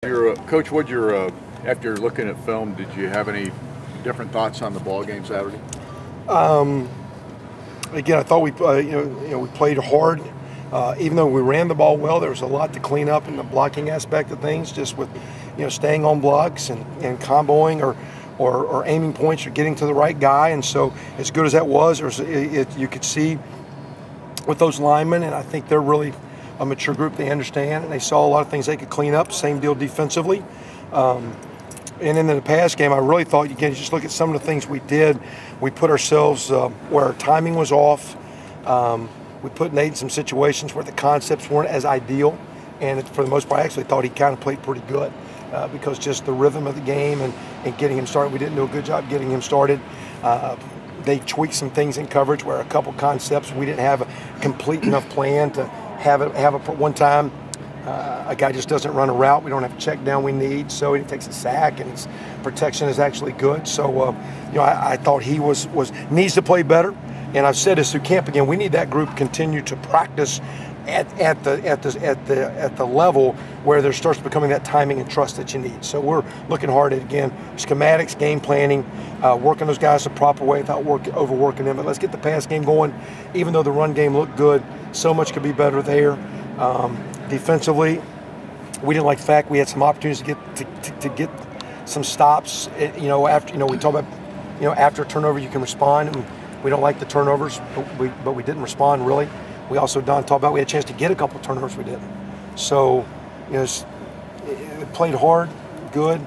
Coach, after looking at film, did you have any different thoughts on the ball game Saturday? Again, I thought we played hard. Even though we ran the ball well, there was a lot to clean up in the blocking aspect of things, just with staying on blocks and comboing or aiming points or getting to the right guy. And so, as good as that was, you could see with those linemen, and I think they're really a mature group. They understand, and they saw a lot of things they could clean up. Same deal defensively. And in the pass game, I really thought, you can just look at some of the things we did. We put ourselves where our timing was off. We put Nate in some situations where the concepts weren't as ideal. And for the most part, I actually thought he kind of played pretty good because just the rhythm of the game and getting him started. We didn't do a good job getting him started. They tweaked some things in coverage where a couple concepts we didn't have a complete enough plan to have one time. A guy just doesn't run a route. We don't have a check down we need, so he takes a sack, and his protection is actually good. So, I thought he needs to play better. And I've said this through camp again. We need that group continue to practice at the level where there starts becoming that timing and trust that you need. So we're looking hard at, again, schematics, game planning, working those guys the proper way without overworking them. But let's get the pass game going. Even though the run game looked good, so much could be better there. Defensively, we didn't like the fact we had some opportunities to get some stops. After we talk about after a turnover you can respond, and we don't like the turnovers, but we didn't respond really. We also talked about we had a chance to get a couple of turnovers, we didn't. So it played hard, good,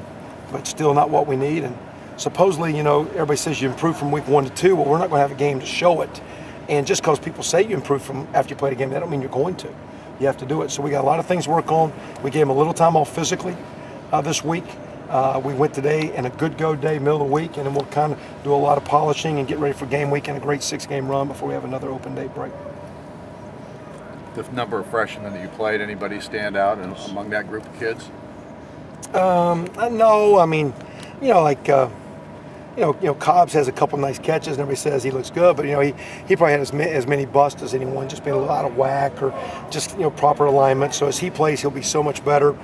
but still not what we need. And supposedly everybody says you improve from week 1 to 2. Well, we're not going to have a game to show it. And just because people say you improve from after you played a game, that don't mean you're going to. You have to do it. So we got a lot of things to work on. We gave him a little time off physically this week. We went today in a good go day, middle of the week, and then we'll kind of do a lot of polishing and get ready for game week and a great 6-game run before we have another open day break. The number of freshmen that you played, anybody stand out among that group of kids? No, I mean, Cobbs has a couple nice catches, and everybody says he looks good, but he probably had as many busts as anyone, just being a little out of whack or just proper alignment. So as he plays, he'll be so much better.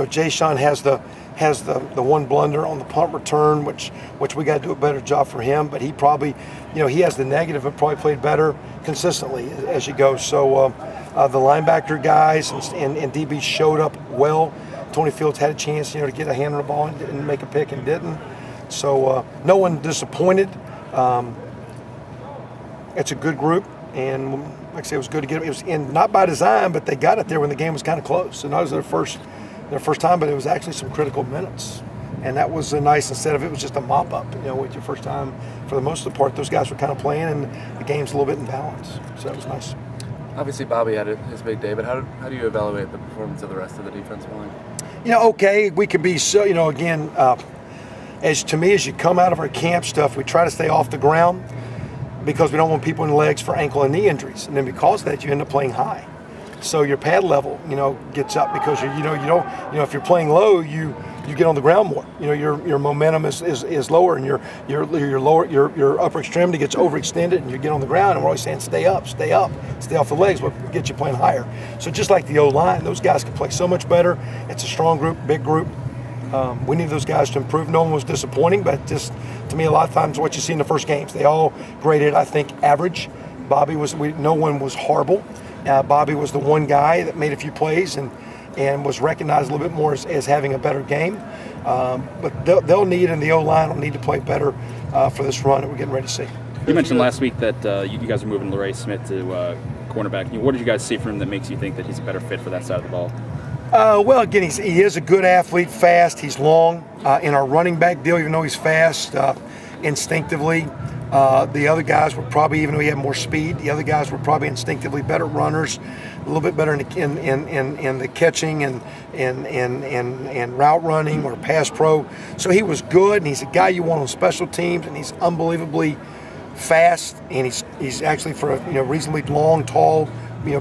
Jay Sean has the one blunder on the punt return, which we got to do a better job for him. But he probably, he has the negative, but probably played better consistently as you go. So the linebacker guys and DB showed up well. Tony Fields had a chance, to get a hand on the ball and make a pick and didn't. So no one disappointed. It's a good group, and like I said, it was good to get it. It was not by design, but they got it there when the game was kind of close. So that was their first time, but it was actually some critical minutes, and that was nice. Instead of it was just a mop up, with your first time. For the most of the part, those guys were kind of playing, and the game's a little bit in balance. So that was nice. Obviously, Bobby had his big day, but how do you evaluate the performance of the rest of the defensive line? Okay, we can be so. Again. As you come out of our camp stuff, we try to stay off the ground because we don't want people in the legs for ankle and knee injuries. And then because of that, you end up playing high. So your pad level, gets up because if you're playing low, you get on the ground more. Your momentum is lower, and your upper extremity gets overextended, and you get on the ground. And we're always saying, stay up, stay off the legs. What gets you playing higher? So just like the O-line, those guys can play so much better. It's a strong group, big group. We need those guys to improve. No one was disappointing, but just to me, a lot of times what you see in the first games, they all graded, I think, average. No one was horrible. Bobby was the one guy that made a few plays and was recognized a little bit more as having a better game. But they'll need, and the O-line will need to play better for this run that we're getting ready to see. You mentioned last week that you guys are moving Larray Smith to cornerback. What did you guys see from him that makes you think that he's a better fit for that side of the ball? Well, again, he is a good athlete, fast, he's long. In our running back deal, even though he's fast, instinctively, the other guys were probably, even though he had more speed, the other guys were probably instinctively better runners, a little bit better in the catching and route running or pass pro. So he was good, and he's a guy you want on special teams, and he's unbelievably fast, and he's actually for a reasonably long, tall,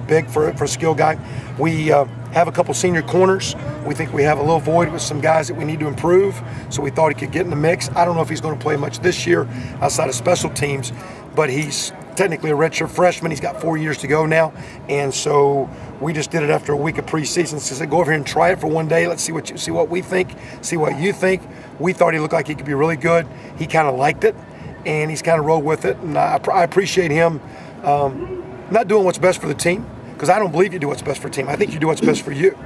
big for a skill guy. We have a couple senior corners. We think we have a little void with some guys that we need to improve, so we thought he could get in the mix. I don't know if he's going to play much this year outside of special teams, but he's technically a redshirt freshman. He's got 4 years to go now, and so we just did it after a week of preseason. So I said, go over here and try it for one day. Let's see what we think, see what you think. We thought he looked like he could be really good. He kind of liked it, and he's kind of rolled with it. And I appreciate him not doing what's best for the team, because I don't believe you do what's best for the team. I think you do what's best for you.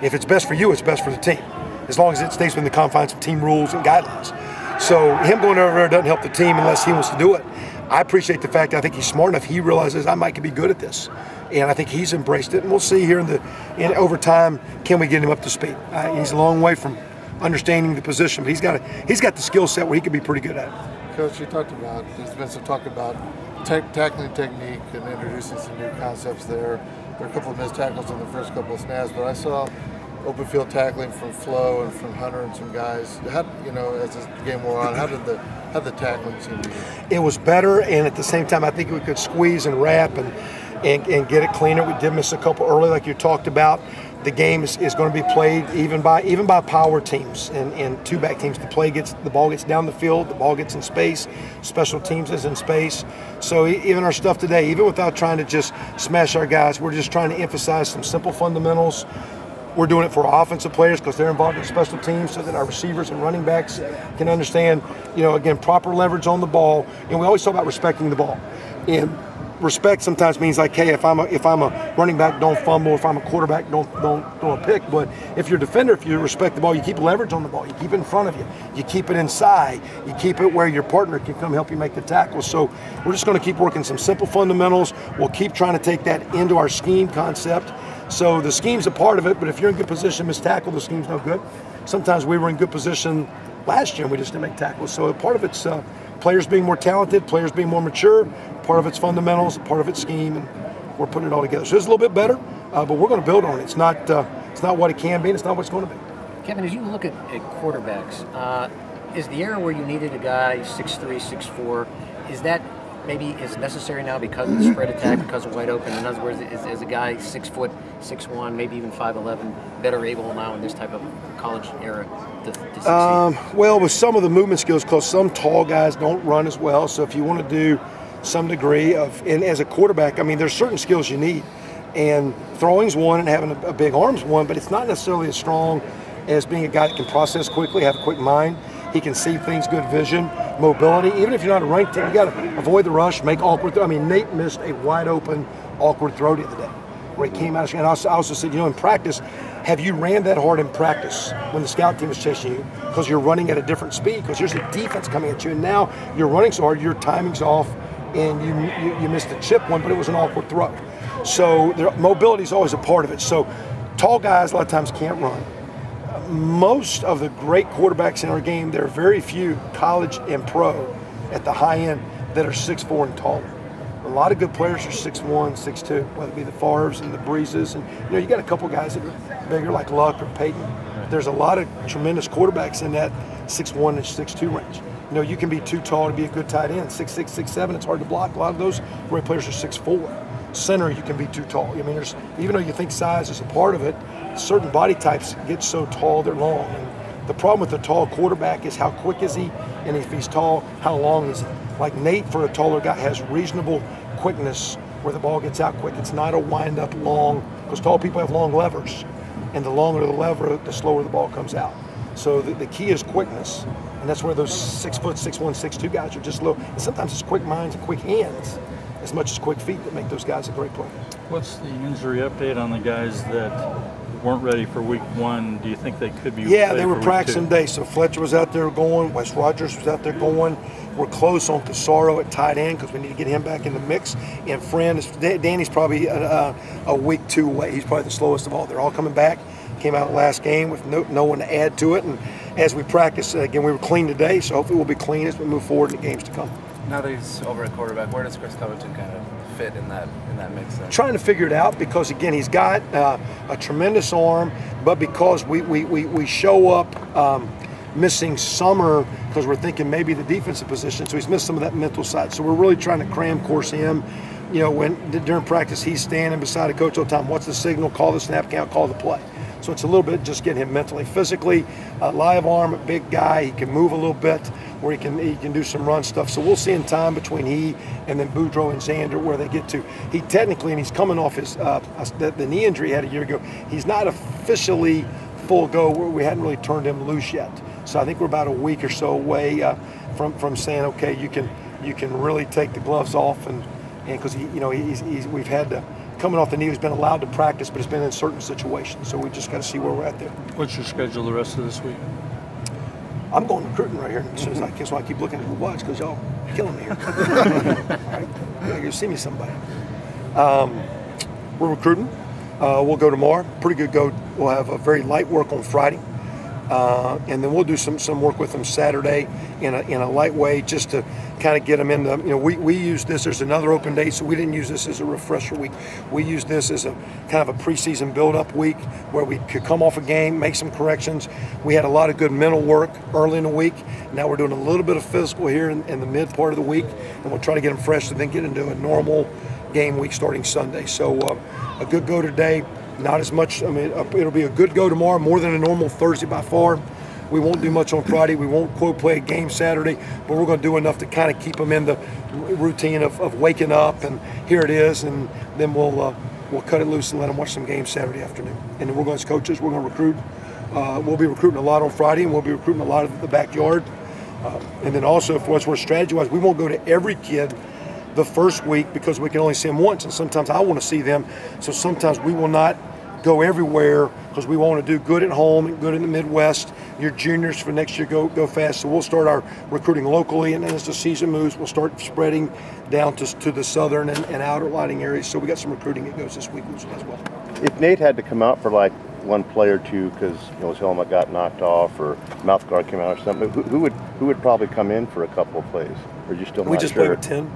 If it's best for you, it's best for the team, as long as it stays within the confines of team rules and guidelines. So him going over there doesn't help the team unless he wants to do it. I appreciate the fact that I think he's smart enough. He realizes I might be good at this, and I think he's embraced it. And we'll see here in over time, can we get him up to speed? He's a long way from understanding the position, but he's got the skill set where he could be pretty good at it. Coach, you talked about, there's been some talk about tackling technique and introducing some new concepts there. There were a couple of missed tackles in the first couple of snaps, but I saw open field tackling from Flo and from Hunter and some guys. How, as this game wore on, how did the tackling seem to you? It was better, and at the same time, I think we could squeeze and wrap and get it cleaner. We did miss a couple early, like you talked about. The game is going to be played even by power teams and two-back teams. The ball gets down the field, the ball gets in space, special teams is in space. So even our stuff today, even without trying to just smash our guys, we're just trying to emphasize some simple fundamentals. We're doing it for our offensive players because they're involved in special teams, so that our receivers and running backs can understand, again, proper leverage on the ball. And we always talk about respecting the ball. And respect sometimes means like, hey, if I'm a running back, don't fumble. If I'm a quarterback, don't throw a pick. But if you're a defender, if you respect the ball, you keep leverage on the ball. You keep it in front of you. You keep it inside. You keep it where your partner can come help you make the tackle. So we're just going to keep working some simple fundamentals. We'll keep trying to take that into our scheme concept. So the scheme's a part of it, but if you're in good position, miss tackle, the scheme's no good. Sometimes we were in good position last year and we just didn't make tackles. So part of it's players being more talented, players being more mature, part of it's fundamentals, part of it's scheme, and we're putting it all together. So it's a little bit better, but we're going to build on it. It's not what it can be, and it's not what it's going to be. Kevin, as you look at quarterbacks, is the era where you needed a guy 6'3", 6'4", is that maybe is necessary now because of the spread attack, because of wide open? In other words, is a guy 6 foot, 6'1", maybe even 5'11", better able now in this type of college era to succeed? Well, with some of the movement skills, because some tall guys don't run as well. So if you want to do some degree of, and as a quarterback, I mean, there's certain skills you need. And throwing's one, and having a big arm's one, but it's not necessarily as strong as being a guy that can process quickly, have a quick mind. He can see things, good vision, mobility. Even if you're not a ranked team, you got to avoid the rush, make awkward throw. I mean, Nate missed a wide open, awkward throw the other day where he came out. And I also said, in practice, have you ran that hard in practice when the scout team was chasing you? Because you're running at a different speed, because here's the defense coming at you. And now you're running so hard, your timing's off, and you missed a chip one, but it was an awkward throw. So mobility is always a part of it. So tall guys a lot of times can't run. Most of the great quarterbacks in our game, there are very few, college and pro, at the high end, that are 6'4" and taller. A lot of good players are 6'1", 6'2", whether it be the Favres and the Breezes. And you got a couple guys that are bigger, like Luck or Peyton. There's a lot of tremendous quarterbacks in that 6'1" and 6'2" range. You can be too tall to be a good tight end. 6'6", 6'7", it's hard to block. A lot of those great players are 6'4". Center, you can be too tall. I mean, even though you think size is a part of it, certain body types get so tall they're long. And the problem with the tall quarterback is how quick is he, and if he's tall, how long is he? Like Nate, for a taller guy, has reasonable quickness where the ball gets out quick. It's not a wind-up long, because tall people have long levers, and the longer the lever, the slower the ball comes out. So the key is quickness, and that's where those 6 foot, 6'1", 6'2" guys are just low. And sometimes it's quick minds and quick hands as much as quick feet that make those guys a great player. What's the injury update on the guys that weren't ready for week one? Do you think they could be ready they were practicing today. So Fletcher was out there going, Wes Rogers was out there going. We're close on Casaro at tight end because we need to get him back in the mix. And Danny's probably a week 2 away. He's probably the slowest of all. They're all coming back. Came out last game with no one to add to it. And as we practice, again, we were clean today, so hopefully we'll be clean as we move forward in the games to come. Now that he's over at quarterback, where does Chris Covington kind of fit in that mix then? Trying to figure it out because, again, he's got a tremendous arm, but because we show up missing Summer because we're thinking maybe the defensive position, so he's missed some of that mental side. So we're really trying to cram course him. When during practice he's standing beside a coach all the time. What's the signal? Call the snap count, call the play. So it's a little bit just getting him mentally, physically, live arm, a big guy. He can move a little bit, where he can do some run stuff. So we'll see in time between he and then Boudreaux and Xander where they get to. He technically, and he's coming off his the knee injury he had a year ago. He's not officially full go. We hadn't really turned him loose yet. So I think we're about a week or so away from saying, okay, you can really take the gloves off, and because we've had to. Coming off the knee, he's been allowed to practice, but it's been in certain situations. So we just got to see where we're at there. What's your schedule the rest of this week? I'm going recruiting right here as soon as I can, so I keep looking at the watch because y'all killing me here. Right? You see me somebody. We're recruiting. We'll go tomorrow. Pretty good go. We'll have a very light work on Friday. And then we'll do some work with them Saturday in a light way, just to kind of get them in the, we use this, there's another open date, so we didn't use this as a refresher week. We use this as a kind of a preseason build-up week where we could come off a game, make some corrections. We had a lot of good mental work early in the week. Now we're doing a little bit of physical here in the mid part of the week, and we'll try to get them fresh and then get into a normal game week starting Sunday. So a good go today. Not as much. I mean, it'll be a good go tomorrow, more than a normal Thursday by far. We won't do much on Friday. We won't, quote, play a game Saturday, but we're going to do enough to kind of keep them in the routine of waking up, and here it is, and then we'll cut it loose and let them watch some games Saturday afternoon. And then we're going, as coaches, we're going to recruit. We'll be recruiting a lot on Friday, and we'll be recruiting a lot of the backyard. And then also, for us, we're strategy-wise, we won't go to every kid the first week because we can only see them once, and sometimes I want to see them, so sometimes we will not go everywhere because we want to do good at home and good in the Midwest. Your juniors for next year go fast, so we'll start our recruiting locally, and then as the season moves, we'll start spreading down to the southern and outer lining areas. So we got some recruiting that goes this week as well. If Nate had to come out for like one play or two because his helmet got knocked off or mouth guard came out or something, who would probably come in for a couple of plays? Or you still we not just sure? play with 10.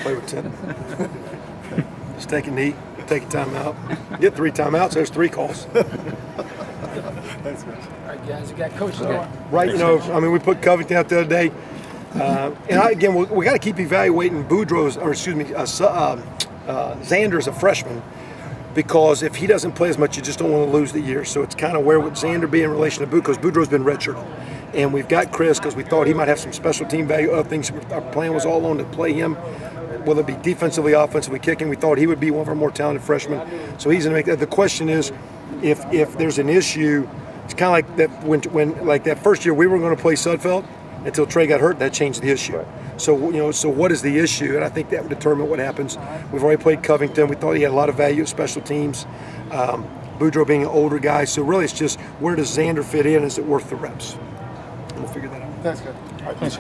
Play with 10. Just take a knee, take a timeout. Get 3 timeouts, there's 3 calls. All right, guys, you got coaches. Right, I mean, we put Covington out the other day. And we got to keep evaluating Xander as a freshman, because if he doesn't play as much, you just don't want to lose the year. So it's kind of where would Xander be in relation to Boudreaux, because Boudreaux's been redshirted. And we've got Chris because we thought he might have some special team value. Other things, our plan was all on to play him, whether it be defensively, offensively, kicking. We thought he would be one of our more talented freshmen. So he's going to make that. The question is, if there's an issue, it's kind of like that when like that first year we were going to play Sudfeld until Trey got hurt. That changed the issue. Right. So so what is the issue? And I think that would determine what happens. We've already played Covington. We thought he had a lot of value at special teams. Boudreaux being an older guy. So really, it's just where does Xander fit in? Is it worth the reps? And we'll figure that out. Thanks, guys. Thanks.